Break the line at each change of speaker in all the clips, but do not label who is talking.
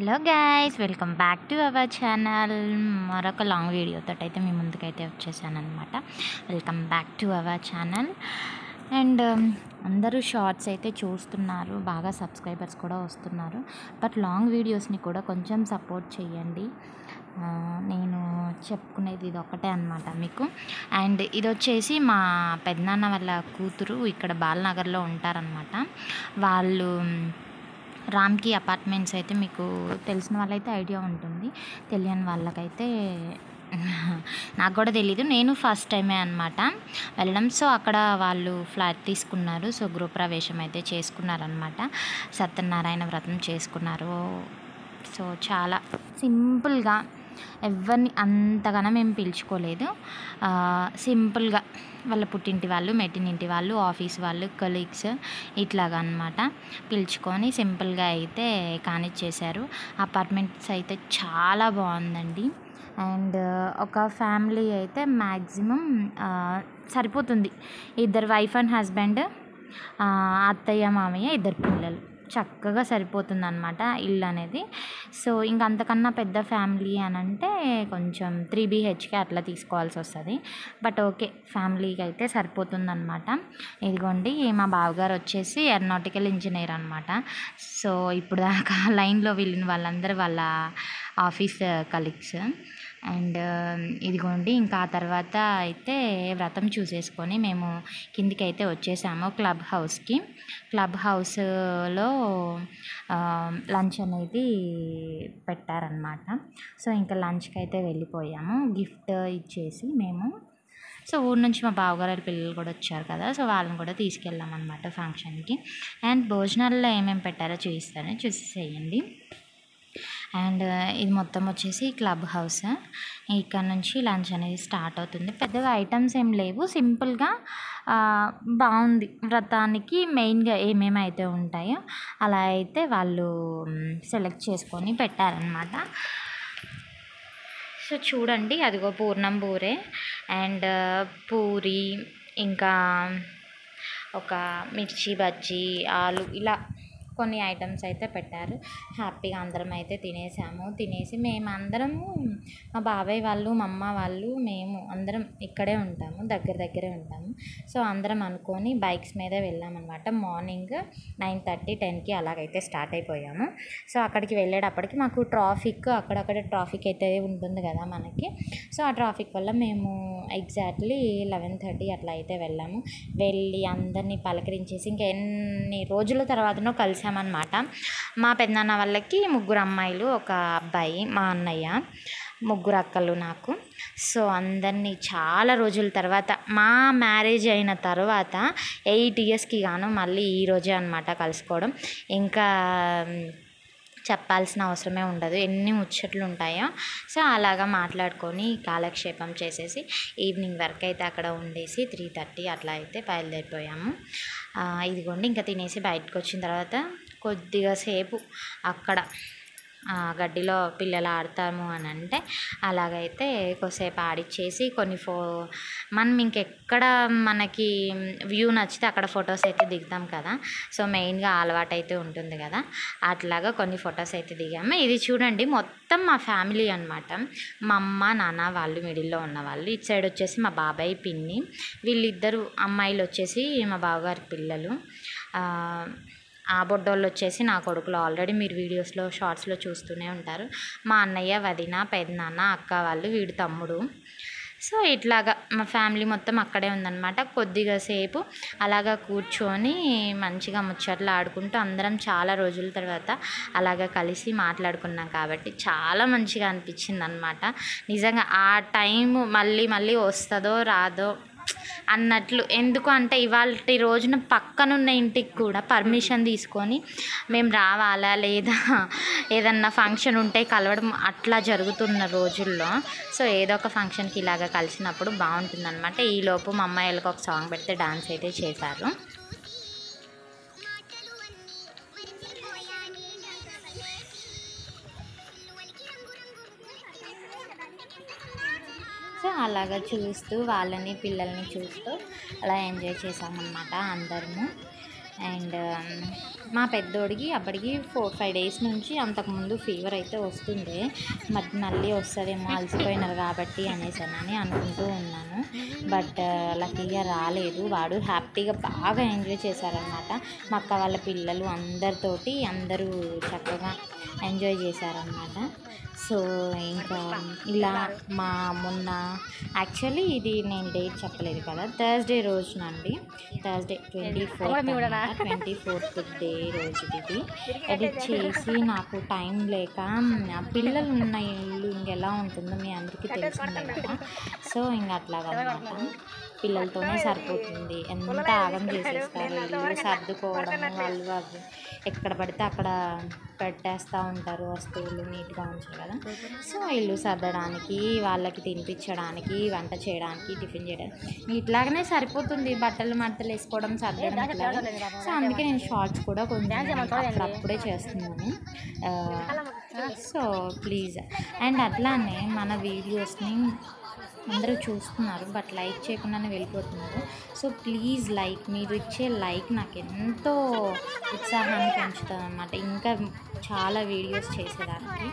Hello guys, welcome back to our channel. మరొక long వీడియోతో అయితే మీ ముందుకైతే వచ్చేసానమాట. Welcome back to our channel. And అందరూ షార్ట్స్ అయితే చూస్తున్నారు, బాగా సబ్స్క్రైబర్స్ కూడా వస్తున్నారు. బట్ లాంగ్ వీడియోస్ని కూడా కొంచెం సపోర్ట్ చేయండి. నేను చెప్పుకునేది ఇది ఒకటే అనమాట మీకు. అండ్ ఇది వచ్చేసి మా పెద్దనాన్న వాళ్ళ కూతురు ఇక్కడ బాలనగర్లో ఉంటారనమాట. వాళ్ళు రామ్కి అపార్ట్మెంట్స్ అయితే మీకు తెలిసిన వాళ్ళైతే ఐడియా ఉంటుంది, తెలియని వాళ్ళకైతే నాకు కూడా తెలీదు. నేను ఫస్ట్ టైమే అనమాట వెళ్ళడం. సో అక్కడ వాళ్ళు ఫ్లాట్ తీసుకున్నారు. సో గృహప్రవేశం అయితే చేసుకున్నారనమాట. సత్యనారాయణ వ్రతం చేసుకున్నారు. సో చాలా సింపుల్గా, ఎవరిని అంతగానో మేము పిలుచుకోలేదు. సింపుల్గా వాళ్ళ పుట్టింటి వాళ్ళు, మెట్టినింటి వాళ్ళు, ఆఫీస్ వాళ్ళు, కొలీగ్స్ ఇట్లాగా అనమాట పిలుచుకొని సింపుల్గా అయితే కానిచ్చేశారు. అపార్ట్మెంట్స్ అయితే చాలా బాగుందండి. అండ్ ఒక ఫ్యామిలీ అయితే మ్యాక్సిమం సరిపోతుంది. ఇద్దరు వైఫ్ అండ్ హస్బెండ్, అత్తయ్య మామయ్య, ఇద్దరు పిల్లలు, చక్కగా సరిపోతుంది అనమాట ఇల్లు అనేది. సో ఇంక అంతకన్నా పెద్ద ఫ్యామిలీ అని అంటే కొంచెం 3 BHK అట్లా తీసుకోవాల్సి వస్తుంది. బట్ ఓకే, ఫ్యామిలీకి అయితే సరిపోతుందన్నమాట. ఇదిగోండి, మా బావగారు వచ్చేసి ఏరోనాటికల్ ఇంజనీర్ అనమాట. సో ఇప్పుడు దాకా లైన్లో వెళ్ళిన వాళ్ళందరూ వాళ్ళ ఆఫీస్ కలీగ్స్. అండ్ ఇదిగోండి, ఇంకా ఆ తర్వాత అయితే వ్రతం చూసేసుకొని మేము కిందికి అయితే వచ్చేసాము క్లబ్ హౌస్కి. క్లబ్ హౌస్లో లంచ్ అనేది పెట్టారనమాట. సో ఇంకా లంచ్కి అయితే వెళ్ళిపోయాము, గిఫ్ట్ ఇచ్చేసి మేము. సో ఊరు నుంచి మా బావగారు పిల్లలు కూడా వచ్చారు కదా, సో వాళ్ళని కూడా తీసుకెళ్ళామన్నమాట ఫంక్షన్కి. అండ్ భోజనాల్లో ఏమేమి పెట్టారో చూసేసేయండి. అండ్ ఇది మొత్తం వచ్చేసి క్లబ్ హౌస్. ఇక్కడ నుంచి లంచ్ అనేది స్టార్ట్ అవుతుంది. పెద్దగా ఐటమ్స్ ఏం లేవు, సింపుల్గా బాగుంది. వ్రతానికి మెయిన్గా ఏమేమి అయితే ఉంటాయో అలా అయితే వాళ్ళు సెలెక్ట్ చేసుకొని పెట్టారనమాట. సో చూడండి, అదిగో పూర్ణం బూరే అండ్ పూరి, ఇంకా ఒక మిర్చి బజ్జీ, ఆలు, ఇలా కొన్ని ఐటమ్స్ అయితే పెట్టారు. హ్యాపీగా అందరం అయితే తినేసి మేమందరము, మా బాబాయ్ వాళ్ళు, మా అమ్మ వాళ్ళు, మేము అందరం ఇక్కడే ఉంటాము, దగ్గరే ఉంటాము. సో అందరం అనుకొని బైక్స్ మీదే వెళ్ళామన్నమాట. మార్నింగ్ 9:30, 10కి అలాగైతే స్టార్ట్ అయిపోయాము. సో అక్కడికి వెళ్ళేటప్పటికి మాకు అక్కడక్కడ ట్రాఫిక్ అయితే ఉంటుంది కదా మనకి. సో ఆ ట్రాఫిక్ వల్ల మేము ఎగ్జాక్ట్లీ 11:30 అట్లా అయితే వెళ్ళి అందరినీ పలకరించేసి ఇంకా ఎన్ని రోజుల తర్వాతనో కలిసామన్నమాట. మా పెద్దనాన్న వాళ్ళకి 3 అమ్మాయిలు, 1 అబ్బాయి, మా అన్నయ్య, 3 అక్కలు నాకు. సో అందరినీ చాలా రోజుల తర్వాత, మా మ్యారేజ్ అయిన తర్వాత 8 ఇయర్స్కి గాను మళ్ళీ ఈరోజే అనమాట కలుసుకోవడం. ఇంకా చెప్పాల్సిన అవసరమే ఉండదు, ఎన్ని ముచ్చట్లు ఉంటాయో. సో అలాగా మాట్లాడుకొని కాలక్షేపం చేసేసి ఈవినింగ్ వరకు అయితే అక్కడ ఉండేసి 3:30 అట్లా అయితే బయలుదేరిపోయాము. ఇదిగోండి, ఇంకా తినేసి బయటకు వచ్చిన తర్వాత కొద్దిగా సేపు అక్కడ గడ్డిలో పిల్లలు ఆడతాము అని అంటే అలాగైతే కొద్దిసేపు ఆడిచ్చేసి మనం ఇంకెక్కడ మనకి వ్యూ నచ్చితే అక్కడ ఫొటోస్ అయితే దిగుతాం కదా. సో మెయిన్గా అలవాటు అయితే ఉంటుంది కదా, అట్లాగా కొన్ని ఫొటోస్ అయితే దిగాము. ఇది చూడండి, మొత్తం మా ఫ్యామిలీ అనమాట. మా అమ్మ నాన్న వాళ్ళు మిడిల్లో ఉన్నవాళ్ళు, ఇటు సైడ్ వచ్చేసి మా బాబాయ్ పిన్ని, వీళ్ళిద్దరు అమ్మాయిలు వచ్చేసి మా బావగారి పిల్లలు, ఆ బొడ్డోళ్ళు వచ్చేసి నా కొడుకులు. ఆల్రెడీ మీరు వీడియోస్లో షార్ట్స్లో చూస్తూనే ఉంటారు. మా అన్నయ్య, వదిన, పెదనాన్న, అక్క వాళ్ళు, వీడి తమ్ముడు. సో ఇట్లాగా మా ఫ్యామిలీ మొత్తం అక్కడే ఉందన్నమాట. కొద్దిగా సేపు అలాగా కూర్చొని మంచిగా ముచ్చట్లు ఆడుకుంటూ అందరం చాలా రోజుల తర్వాత అలాగా కలిసి మాట్లాడుకున్నాం కాబట్టి చాలా మంచిగా అనిపించింది అనమాట. నిజంగా ఆ టైం మళ్ళీ వస్తుందో రాదో అన్నట్లు. ఎందుకు అంటే ఇవాళ రోజున పక్కనున్న ఇంటికి కూడా పర్మిషన్ తీసుకొని మేము రావాలా లేదా ఏదన్నా ఫంక్షన్ ఉంటే కలవడం అట్లా జరుగుతున్న రోజుల్లో. సో ఏదో ఒక ఫంక్షన్కి ఇలాగ కలిసినప్పుడు బాగుంటుందన్నమాట. ఈలోపు మా అమ్మాయిలకు ఒక సాంగ్ పెడితే డాన్స్ అయితే చేశారు. సో అలాగా చూస్తూ వాళ్ళని పిల్లల్ని చూస్తూ అలా ఎంజాయ్ చేసామన్నమాట అందరము. అండ్ మా పెద్దోడికి అప్పటికి 4-5 డేస్ నుంచి అంతకుముందు ఫీవర్ అయితే వస్తుండే, మళ్ళీ వస్తుందేమో అలసిపోయినారు కాబట్టి అనేసానని అనుకుంటూ ఉన్నాను. బట్ లక్కీగా రాలేదు. వాడు హ్యాపీగా బాగా ఎంజాయ్ చేశారనమాట. మా అక్క వాళ్ళ పిల్లలు అందరూ చక్కగా ఎంజాయ్ చేశారనమాట. సో ఇంకా ఇలా మొన్న యాక్చువల్లీ ఇది నేను డేట్ చెప్పలేదు కదా, థర్స్డే రోజునండి, థర్స్డే 24th డే రోజు ఇది ఎడిట్ చేసి నాకు టైం లేక, పిల్లలు ఉన్న ఇల్లు ఇంకెలా ఉంటుందో మీ అందరికీ తెలిసిందే కదా. సో ఇంకా అట్లాగనమాట, పిల్లలతోనే సరిపోతుంది. ఎంత ఆగం చేసేస్తారు, ఇల్లు సర్దుకోవడం, వాళ్ళు అవి ఎక్కడ పడితే అక్కడ పెట్టేస్తూ ఉంటారు, వస్తువులు నీట్గా ఉంచారు కదా. సో ఇల్లు సర్దడానికి, వాళ్ళకి తినిపించడానికి, వంట చేయడానికి, టిఫిన్ చేయడానికి ఇట్లాగనే సరిపోతుంది. బట్టలు మడతలు వేసుకోవడం, సర్దడం ఇట్లాగా. సో అందుకే నేను షార్ట్స్ కూడా కొంచెం అప్పుడప్పుడే చేస్తున్నాను. సో ప్లీజ్, అండ్ అట్లానే మన వీడియోస్ని అందరూ చూస్తున్నారు బట్ లైక్ చేయకుండానే వెళ్ళిపోతున్నారు. సో ప్లీజ్ లైక్, మీరు ఇచ్చే లైక్ నాకు ఎంతో ఉత్సాహాన్ని పెంచుతుంది అన్నమాట, ఇంకా చాలా వీడియోస్ చేసేదానికి.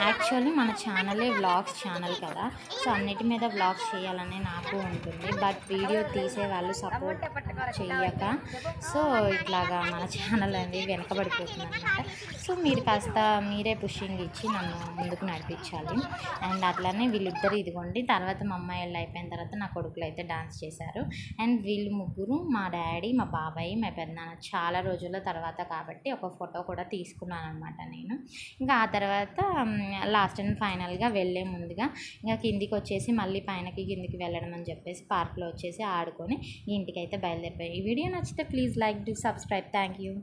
యాక్చువల్లీ మన ఛానలే వ్లాగ్స్ ఛానల్ కదా, సో అన్నిటి మీద వ్లాగ్స్ చేయాలని నాకు ఉంటుంది. బట్ వీడియో తీసే వాళ్ళు సపోర్ట్ చేయక, సో ఇట్లాగా మన ఛానల్ అనేది వెనకబడిపోతుంది అనమాట. సో మీరు కాస్త మీరే పుషింగ్ ఇచ్చి నన్ను ముందుకు నడిపించాలి. అండ్ అట్లానే వీళ్ళిద్దరు ఇదిగోండి, తర్వాత మా అమ్మాయిలు అయిపోయిన తర్వాత నా కొడుకులు అయితే డాన్స్ చేశారు. అండ్ వీళ్ళు ముగ్గురు, మా డాడీ, మా బాబాయ్, మా పెద్దనాన్న, చాలా రోజుల తర్వాత కాబట్టి ఒక ఫోటో కూడా తీసుకున్నాను అనమాట నేను. ఇంకా ఆ తర్వాత లాస్ట్ అండ్ ఫైనల్గా వెళ్ళే ముందుగా ఇంకా కిందికి వచ్చేసి మళ్ళీ పైనకి కిందికి వెళ్ళడం అని చెప్పేసి పార్క్లో వచ్చేసి ఆడుకొని ఇంటికి అయితే బయలుదేరిపోయాయి. ఈ వీడియో నచ్చితే please like, do subscribe. Thank you.